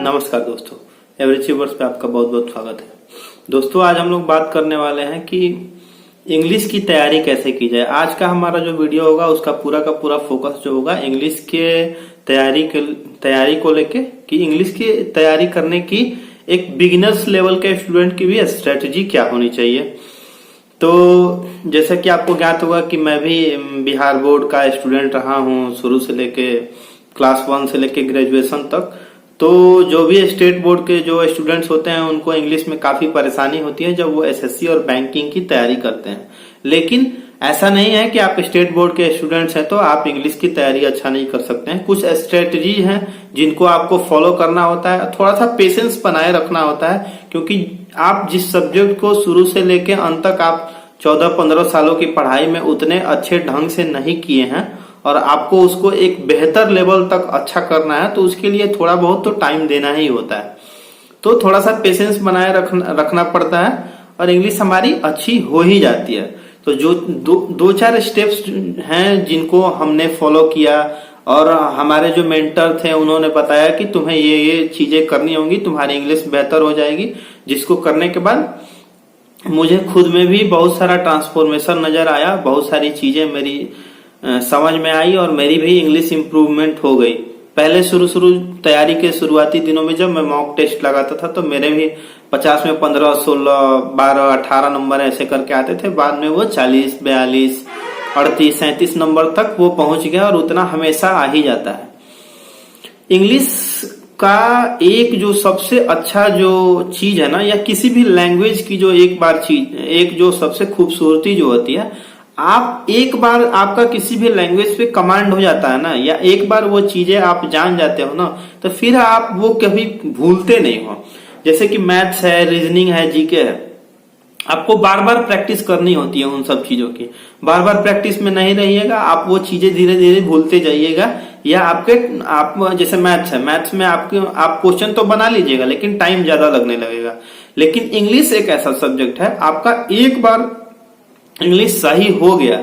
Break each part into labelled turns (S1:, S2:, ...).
S1: नमस्कार दोस्तों, एवरीअचीवर्स पे आपका बहुत बहुत स्वागत है। दोस्तों, आज हम लोग बात करने वाले हैं कि इंग्लिश की तैयारी कैसे की जाए। आज का हमारा जो वीडियो होगा उसका पूरा का पूरा फोकस जो होगा इंग्लिश के तैयारी को लेके कि इंग्लिश की तैयारी करने की एक बिगिनर्स लेवल के स्टूडेंट की भी स्ट्रेटजी क्या होनी चाहिए। तो जैसा कि आपको ज्ञात होगा कि मैं भी बिहार बोर्ड का स्टूडेंट रहा हूँ शुरू से लेके क्लास 1 से लेके ग्रेजुएशन तक। तो जो भी स्टेट बोर्ड के जो स्टूडेंट्स होते हैं उनको इंग्लिश में काफी परेशानी होती है जब वो एसएससी और बैंकिंग की तैयारी करते हैं। लेकिन ऐसा नहीं है कि आप स्टेट बोर्ड के स्टूडेंट्स हैं तो आप इंग्लिश की तैयारी अच्छा नहीं कर सकते हैं। कुछ स्ट्रेटजी हैं जिनको आपको फॉलो करना होता है, थोड़ा सा पेशेंस बनाए रखना होता है, क्योंकि आप जिस सब्जेक्ट को शुरू से लेके अंत तक आप 14-15 सालों की पढ़ाई में उतने अच्छे ढंग से नहीं किए हैं और आपको उसको एक बेहतर लेवल तक अच्छा करना है, तो उसके लिए थोड़ा बहुत तो टाइम देना ही होता है। तो थोड़ा सा पेशेंस बनाए रखना पड़ता है और इंग्लिश हमारी अच्छी हो ही जाती है। तो जो दो चार स्टेप्स हैं जिनको हमने फॉलो किया और हमारे जो मेंटर थे उन्होंने बताया कि तुम्हें ये चीजें करनी होंगी, तुम्हारी इंग्लिश बेहतर हो जाएगी। जिसको करने के बाद मुझे खुद में भी बहुत सारा ट्रांसफॉर्मेशन नजर आया, बहुत सारी चीजें मेरी समझ में आई और मेरी भी इंग्लिश इंप्रूवमेंट हो गई। पहले शुरू तैयारी के शुरुआती दिनों में जब मैं मॉक टेस्ट लगाता था तो मेरे भी 50 में 15, 16, 12, 18 नंबर ऐसे करके आते थे। बाद में वो 40, 42, 38, 37 नंबर तक वो पहुंच गया और उतना हमेशा आ ही जाता है। इंग्लिश का एक जो सबसे अच्छा जो चीज है ना, या किसी भी लैंग्वेज की जो एक जो सबसे खूबसूरती जो होती है, आप एक बार आपका किसी भी लैंग्वेज पे कमांड हो जाता है ना, या एक बार वो चीजें आप जान जाते हो ना, तो फिर आप वो कभी भूलते नहीं हो। जैसे कि मैथ्स है, रीजनिंग है, जीके है, आपको बार बार प्रैक्टिस करनी होती है उन सब चीजों की। बार बार प्रैक्टिस में नहीं रहिएगा, आप वो चीजें धीरे धीरे भूलते जाइएगा। या आप जैसे मैथ्स है, मैथ्स में आप क्वेश्चन तो बना लीजिएगा लेकिन टाइम ज्यादा लगने लगेगा। लेकिन इंग्लिश एक ऐसा सब्जेक्ट है, आपका एक बार इंग्लिश सही हो गया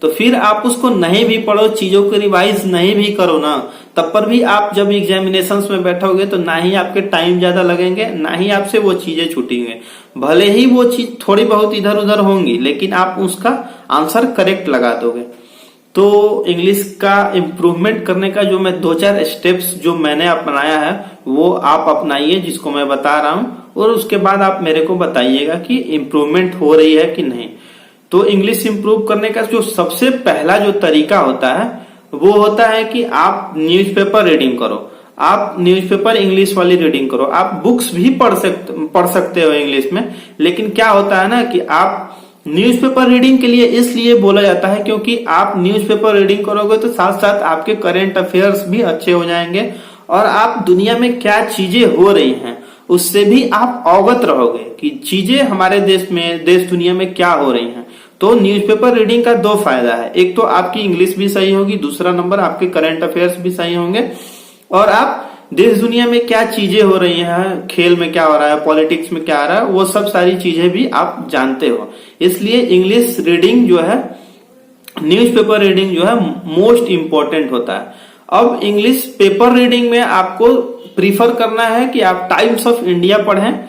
S1: तो फिर आप उसको नहीं भी पढ़ो, चीजों को रिवाइज नहीं भी करो ना, तब पर भी आप जब एग्जामिनेशंस में बैठोगे तो ना ही आपके टाइम ज्यादा लगेंगे, ना ही आपसे वो चीजें छूटेंगे। भले ही वो चीज थोड़ी बहुत इधर उधर होंगी लेकिन आप उसका आंसर करेक्ट लगा दोगे। तो इंग्लिश का इम्प्रूवमेंट करने का जो मैं 2-4 स्टेप्स जो मैंने अपनाया है वो आप अपनाइए, जिसको मैं बता रहा हूं, और उसके बाद आप मेरे को बताइएगा कि इम्प्रूवमेंट हो रही है कि नहीं। तो इंग्लिश इंप्रूव करने का जो सबसे पहला जो तरीका होता है वो होता है कि आप न्यूज़पेपर रीडिंग करो। आप न्यूज़पेपर इंग्लिश वाली रीडिंग करो। आप बुक्स भी पढ़ सकते हो इंग्लिश में, लेकिन क्या होता है ना कि आप न्यूज़पेपर रीडिंग के लिए इसलिए बोला जाता है क्योंकि आप न्यूज़पेपर रीडिंग करोगे तो साथ साथ आपके करंट अफेयर्स भी अच्छे हो जाएंगे और आप दुनिया में क्या चीजें हो रही हैं उससे भी आप अवगत रहोगे कि चीजें हमारे देश में, देश दुनिया में क्या हो रही हैं। तो न्यूज़पेपर रीडिंग का 2 फायदा है, एक तो आपकी इंग्लिश भी सही होगी, दूसरा नंबर आपके करंट अफेयर्स भी सही होंगे और आप देश दुनिया में क्या चीजें हो रही हैं, खेल में क्या हो रहा है, पॉलिटिक्स में क्या आ रहा है, वो सब सारी चीजें भी आप जानते हो। इसलिए इंग्लिश रीडिंग जो है, न्यूज़पेपर रीडिंग जो है मोस्ट इंपॉर्टेंट होता है। अब इंग्लिश पेपर रीडिंग में आपको प्रीफर करना है कि आप टाइम्स ऑफ इंडिया पढ़ें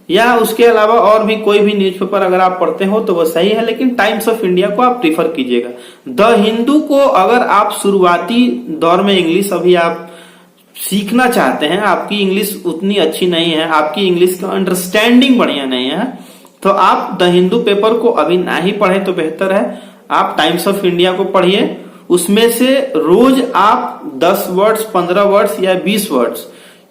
S1: या उसके अलावा और भी कोई भी न्यूज़पेपर अगर आप पढ़ते हो तो वो सही है, लेकिन टाइम्स ऑफ इंडिया को आप प्रीफर कीजिएगा। द हिंदू को अगर आप शुरुआती दौर में इंग्लिश अभी आप सीखना चाहते हैं, आपकी इंग्लिश उतनी अच्छी नहीं है, आपकी इंग्लिश का अंडरस्टैंडिंग बढ़िया नहीं है, तो आप द हिंदू पेपर को अभी ना ही पढ़े तो बेहतर है। आप टाइम्स ऑफ इंडिया को पढ़िए, उसमें से रोज आप 10 वर्ड्स, 15 वर्ड्स या 20 वर्ड्स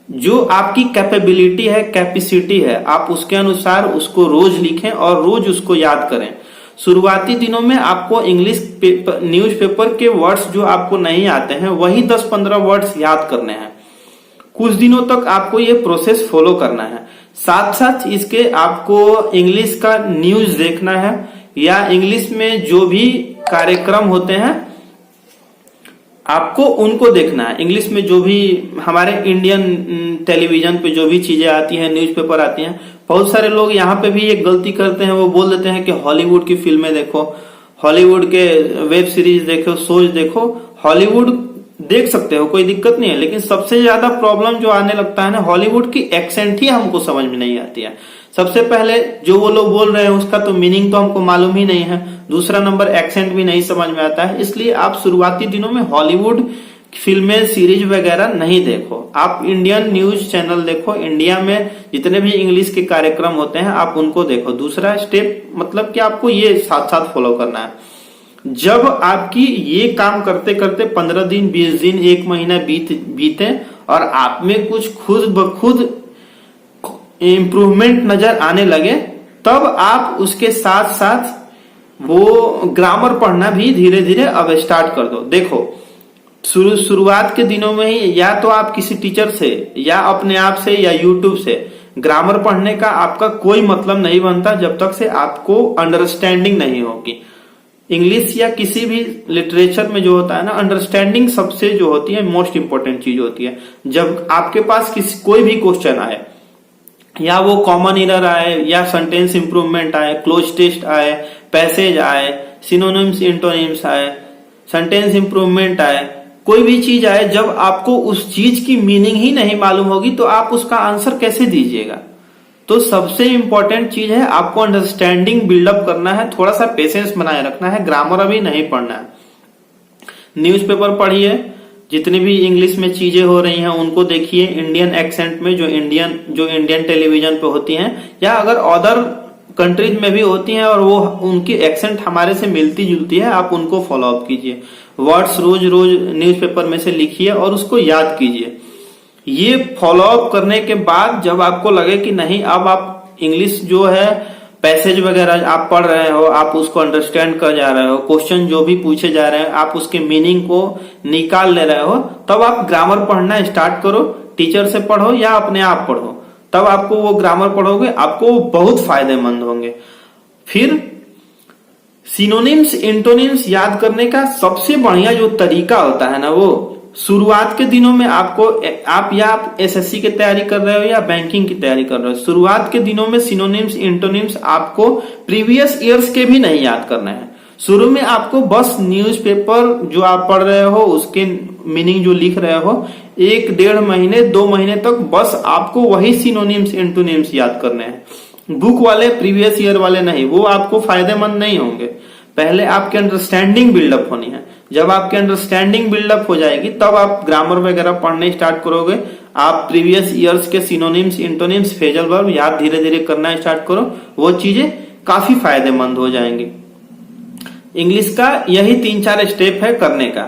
S1: जो आपकी कैपेबिलिटी है, कैपेसिटी है, आप उसके अनुसार उसको रोज लिखें और रोज उसको याद करें। शुरुआती दिनों में आपको इंग्लिश न्यूज़पेपर के वर्ड्स जो आपको नहीं आते हैं वही 10-15 वर्ड्स याद करने हैं। कुछ दिनों तक आपको ये प्रोसेस फॉलो करना है। साथ साथ इसके आपको इंग्लिश का न्यूज देखना है या इंग्लिश में जो भी कार्यक्रम होते हैं आपको उनको देखना है। इंग्लिश में जो भी हमारे इंडियन टेलीविजन पे जो भी चीजें आती हैं, न्यूज़पेपर आती हैं, बहुत सारे लोग यहाँ पे भी एक गलती करते हैं, वो बोल देते हैं कि हॉलीवुड की फिल्में देखो, हॉलीवुड के वेब सीरीज देखो, शोज देखो। हॉलीवुड देख सकते हो, कोई दिक्कत नहीं है। लेकिन सबसे ज्यादा प्रॉब्लम जो आने लगता है ना, हॉलीवुड की एक्सेंट ही हमको समझ में नहीं आती है। सबसे पहले जो वो लोग बोल रहे हैं उसका तो मीनिंग तो हमको मालूम ही नहीं है, दूसरा नंबर एक्सेंट भी नहीं समझ में आता है। इसलिए आप शुरुआती दिनों में हॉलीवुड फिल्में सीरीज वगैरह नहीं देखो, आप इंडियन न्यूज चैनल देखो, इंडिया में जितने भी इंग्लिश के कार्यक्रम होते हैं आप उनको देखो। दूसरा स्टेप मतलब कि आपको ये साथ साथ फॉलो करना है। जब आपकी ये काम करते करते 15 दिन 20 दिन 1 महीना बीते और आप में कुछ खुद ब खुद इम्प्रूवमेंट नजर आने लगे, तब आप उसके साथ साथ वो ग्रामर पढ़ना भी धीरे धीरे अब स्टार्ट कर दो। देखो शुरुआत के दिनों में ही या तो आप किसी टीचर से या अपने आप से या यूट्यूब से ग्रामर पढ़ने का आपका कोई मतलब नहीं बनता जब तक से आपको अंडरस्टैंडिंग नहीं होगी। इंग्लिश या किसी भी लिटरेचर में जो होता है ना, अंडरस्टैंडिंग सबसे जो होती है मोस्ट इंपॉर्टेंट चीज होती है। जब आपके पास कोई भी क्वेश्चन आए, या वो कॉमन एरर आए या सेंटेंस इंप्रूवमेंट आए, क्लोज टेस्ट आए, पैसेज आए, सिनोनिम्स इंटोनिम्स आए, सेंटेंस इंप्रूवमेंट आए, कोई भी चीज आए, जब आपको उस चीज की मीनिंग ही नहीं मालूम होगी तो आप उसका आंसर कैसे दीजिएगा। तो सबसे इंपॉर्टेंट चीज है आपको अंडरस्टैंडिंग बिल्डअप करना है, थोड़ा सा पेशेंस बनाए रखना है, ग्रामर अभी नहीं पढ़ना है। न्यूज़पेपर पढ़िए, जितनी भी इंग्लिश में चीजें हो रही हैं उनको देखिए इंडियन एक्सेंट में, जो इंडियन टेलीविजन पे होती हैं या अगर अदर कंट्रीज में भी होती हैं और वो उनकी एक्सेंट हमारे से मिलती जुलती है, आप उनको फॉलो अप कीजिए। वर्ड्स रोज रोज न्यूज़पेपर में से लिखिए और उसको याद कीजिए। ये फॉलो अप करने के बाद जब आपको लगे कि नहीं अब आप इंग्लिश जो है पैसेज वगैरह आप पढ़ रहे हो, आप उसको अंडरस्टैंड कर जा रहे हो, क्वेश्चन जो भी पूछे जा रहे हैं आप उसके मीनिंग को निकाल ले रहे हो, तब आप ग्रामर पढ़ना स्टार्ट करो। टीचर से पढ़ो या अपने आप पढ़ो, तब आपको वो ग्रामर पढ़ोगे, आपको बहुत फायदेमंद होंगे। फिर सिनोनिम्स इंटोनिम्स याद करने का सबसे बढ़िया जो तरीका होता है ना, वो शुरुआत के दिनों में आप एसएससी की तैयारी कर रहे हो या बैंकिंग की तैयारी कर रहे हो, शुरुआत के दिनों में सिनोनिम्स इंटोनिम्स आपको प्रीवियस ईयर्स के भी नहीं याद करना है। शुरू में आपको बस न्यूज़पेपर जो आप पढ़ रहे हो उसके मीनिंग जो लिख रहे हो 1-1.5 महीने 2 महीने तक बस आपको वही सिनोनिम्स इंटोनिम्स याद करने हैं। बुक वाले प्रीवियस ईयर वाले नहीं, वो आपको फायदेमंद नहीं होंगे। पहले आपकी अंडरस्टैंडिंग बिल्डअप होनी है। जब आपकी अंडरस्टैंडिंग बिल्डअप हो जाएगी तब आप ग्रामर वगैरह पढ़ने स्टार्ट करोगे। आप प्रीवियस ईयर्स के सिनोनिम्स इंटोनिम्स फ्रेजल वर्ब याद धीरे धीरे करना स्टार्ट करो, वो चीजें काफी फायदेमंद हो जाएंगी। इंग्लिश का यही 3-4 स्टेप है करने का।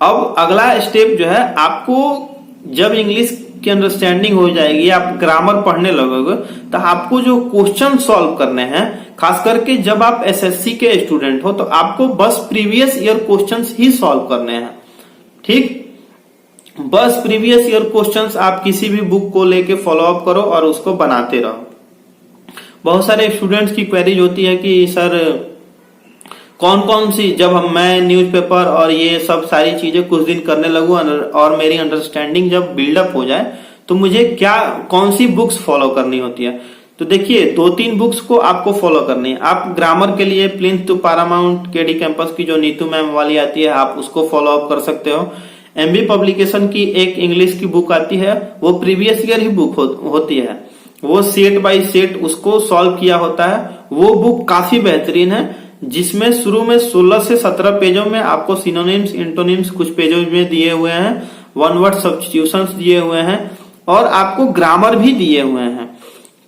S1: अब अगला स्टेप जो है, आपको जब इंग्लिश की अंडरस्टैंडिंग हो जाएगी, आप ग्रामर पढ़ने लगोगे, तो आपको जो क्वेश्चन सॉल्व करने हैं, खास करके जब आप एसएससी के स्टूडेंट हो, तो आपको बस प्रीवियस ईयर क्वेश्चंस ही सॉल्व करने हैं। ठीक, बस प्रीवियस ईयर क्वेश्चंस आप किसी भी बुक को लेके फॉलो अप करो और उसको बनाते रहो। बहुत सारे स्टूडेंट्स की क्वेरीज होती है कि सर कौन कौन सी, जब मैं न्यूज़पेपर और ये सब सारी चीजें कुछ दिन करने लगूं और मेरी अंडरस्टैंडिंग जब बिल्डअप हो जाए तो मुझे कौन सी बुक्स फॉलो करनी होती है। तो देखिए 2-3 बुक्स को आपको फॉलो करनी है। आप ग्रामर के लिए plinth to paramount KD campus की जो नीतू मैम वाली आती है, आप उसको फॉलो अप कर सकते हो। एमबी पब्लिकेशन की एक इंग्लिश की बुक आती है, वो प्रीवियस ईयर ही बुक होती है, वो सेट बाय सेट उसको सॉल्व किया होता है। वो बुक काफी बेहतरीन है, जिसमें शुरू में 16 से 17 पेजों में आपको सिनोनिम्स इंटोनिम्स कुछ पेजों में दिए हुए हैं, वन वर्ड सब्स्टिट्यूशंस दिए हुए हैं और आपको ग्रामर भी दिए हुए हैं।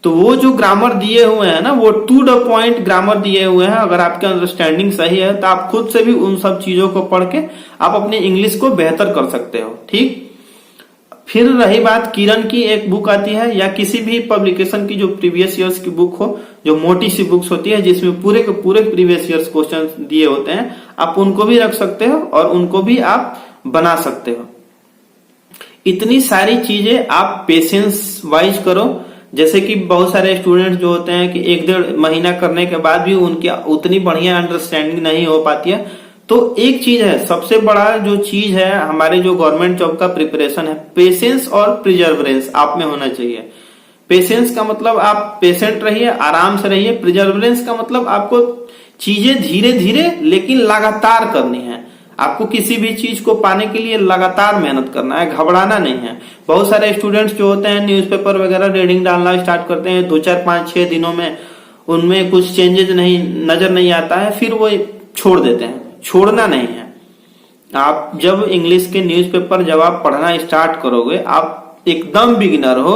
S1: तो वो जो ग्रामर दिए हुए हैं ना, वो टू द पॉइंट ग्रामर दिए हुए हैं। अगर आपकी अंडरस्टैंडिंग सही है तो आप खुद से भी उन सब चीजों को पढ़ के आप अपनी इंग्लिश को बेहतर कर सकते हो। ठीक, फिर रही बात, किरण की एक बुक आती है या किसी भी पब्लिकेशन की जो प्रीवियस ईयर्स की बुक हो, जो मोटी सी बुक्स होती है जिसमें पूरे के पूरे प्रीवियस ईयर्स क्वेश्चन दिए होते हैं, आप उनको भी रख सकते हो और उनको भी आप बना सकते हो। इतनी सारी चीजें आप पेशेंस वाइज करो। जैसे कि बहुत सारे स्टूडेंट्स जो होते हैं कि 1-1.5 महीना करने के बाद भी उनकी उतनी बढ़िया अंडरस्टैंडिंग नहीं हो पाती है। तो एक चीज है, सबसे बड़ा जो चीज है हमारे जो गवर्नमेंट जॉब का प्रिपरेशन है, पेशेंस और प्रिजर्वरेंस आप में होना चाहिए। पेशेंस का मतलब आप पेशेंट रहिए, आराम से रहिए। प्रिजर्वरेंस का मतलब आपको चीजें धीरे धीरे लेकिन लगातार करनी है। आपको किसी भी चीज को पाने के लिए लगातार मेहनत करना है, घबराना नहीं है। बहुत सारे स्टूडेंट्स जो होते हैं न्यूज़पेपर वगैरह रीडिंग डालना स्टार्ट करते हैं, 2 4 5 6 दिनों में उनमें कुछ चेंजेस नजर नहीं आता है, फिर वो छोड़ देते हैं। छोड़ना नहीं है। आप जब इंग्लिश के न्यूज़पेपर जब आप पढ़ना स्टार्ट करोगे, आप एकदम बिगिनर हो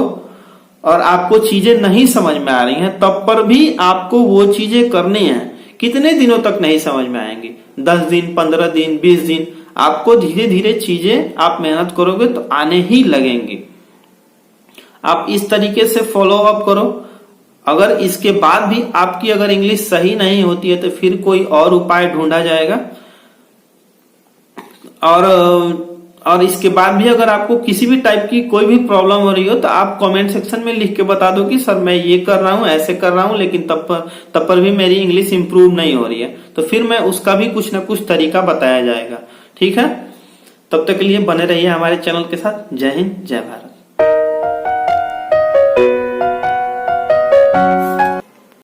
S1: और आपको चीजें नहीं समझ में आ रही हैं, तब पर भी आपको वो चीजें करनी है। कितने दिनों तक नहीं समझ में आएंगी? 10 दिन, 15 दिन, 20 दिन। आपको धीरे धीरे चीजें आप मेहनत करोगे तो आने ही लगेंगी। आप इस तरीके से फॉलो अप करो। अगर इसके बाद भी आपकी अगर इंग्लिश सही नहीं होती है तो फिर कोई और उपाय ढूंढा जाएगा। और इसके बाद भी अगर आपको किसी भी टाइप की कोई भी प्रॉब्लम हो रही हो तो आप कमेंट सेक्शन में लिख के बता दो कि सर मैं ये कर रहा हूं, ऐसे कर रहा हूं, लेकिन तब पर भी मेरी इंग्लिश इंप्रूव नहीं हो रही है, तो फिर मैं उसका भी कुछ ना कुछ तरीका बताया जाएगा। ठीक है, तब तक के लिए बने रहिए हमारे चैनल के साथ। जय हिंद, जय भारत।